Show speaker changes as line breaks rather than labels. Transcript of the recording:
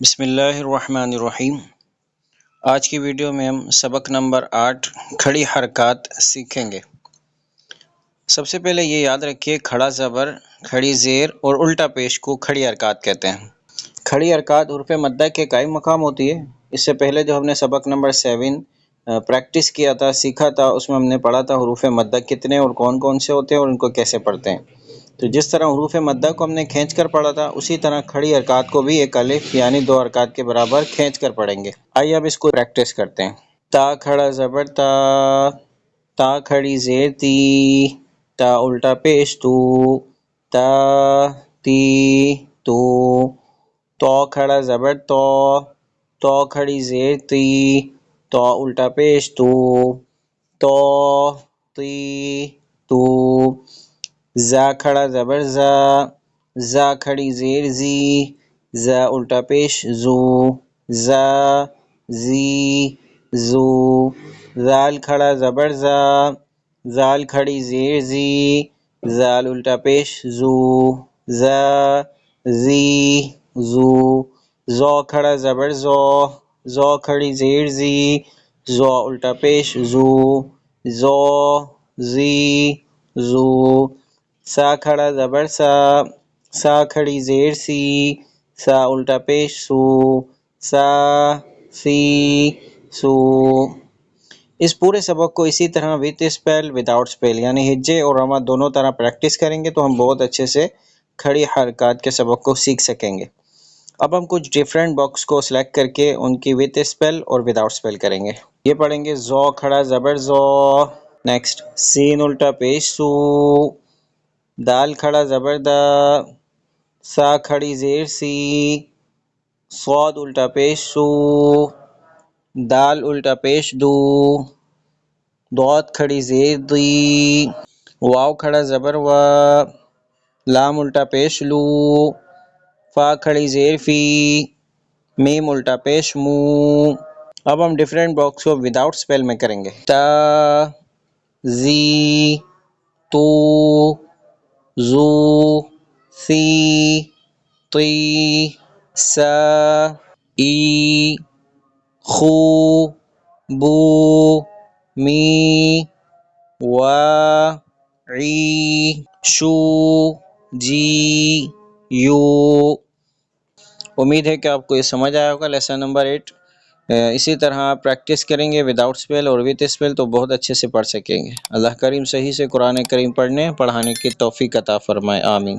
بسم اللہ الرحمن الرحیم۔ آج کی ویڈیو میں ہم سبق نمبر 8 کھڑی حرکات سیکھیں گے۔ سب سے پہلے یہ یاد رکھیے، کھڑا زبر، کھڑی زیر اور الٹا پیش کو کھڑی حرکات کہتے ہیں۔ کھڑی حرکات حروف مدہ کے قائم مقام ہوتی ہے۔ اس سے پہلے جو ہم نے سبق نمبر 7 پریکٹس کیا تھا، سیکھا تھا، اس میں ہم نے پڑھا تھا حروف مدہ کتنے اور کون کون سے ہوتے ہیں اور ان کو کیسے پڑھتے ہیں۔ تو جس طرح حروف مدہ کو ہم نے کھینچ کر پڑھا تھا، اسی طرح کھڑی حرکات کو بھی ایک الف یعنی 2 حرکات کے برابر کھینچ کر پڑھیں گے۔ آئیے اب اس کو پریکٹس کرتے ہیں۔ تا کھڑا زبر تا، تا کھڑی زیر تی، تا الٹا پیش تو، تا تی تو، تو کھڑا زبر تو، تو کھڑی زیر تی، تو الٹا پیش تو، تو تی تو، زا کھڑا زبر زا، زا کھڑی زیر زی، زا الٹا پیش زو، زا زی زو، زال کھڑا زبر زا، زال کھڑی زیر زی، زال الٹا پیش زو، زا زی زو، زو کھڑا زبر زو، زو کھڑی زیر زی، زو الٹا پیش زو، زو زی زو، سا کھڑا زبر سا، سا کھڑی زیر سی، سا الٹا پیش سو، سا سی سو۔ اس پورے سبق کو اسی طرح وتھ اسپیل وداؤٹ اسپیل یعنی ہجے اور رمہ دونوں طرح پریکٹس کریں گے تو ہم بہت اچھے سے کھڑی حرکات کے سبق کو سیکھ سکیں گے۔ اب ہم کچھ ڈیفرنٹ باکس کو سلیکٹ کر کے ان کی وتھ اسپیل اور وداؤٹ اسپیل کریں گے۔ یہ پڑھیں گے، زو کھڑا زبر زو، نیکسٹ سین الٹا پیش سو، دال کھڑا زبر دا، سا کھڑی زیر سی، صاد الٹا پیش سو، دال الٹا پیش دو، دود کھڑی زیر دی، واو کھڑا زبر وا، لام الٹا پیش لو، فا کھڑی زیر فی، میم الٹا پیش مو۔ اب ہم ڈیفرنٹ باکس کو وداؤٹ اسپیل میں کریں گے۔ تا، زی، تو، زو، سی، تی، سا، ای، خو، بو، می، وا، عی، شو، جی، یو۔ امید ہے کہ آپ کو یہ سمجھ آیا ہوگا لیسن نمبر 8۔ اسی طرح آپ پریکٹس کریں گے وداؤٹ اسپیل اور وتھ اسپیل تو بہت اچھے سے پڑھ سکیں گے۔ اللہ کریم صحیح سے قرآن کریم پڑھنے پڑھانے کی توفیق عطا فرمائے، آمین۔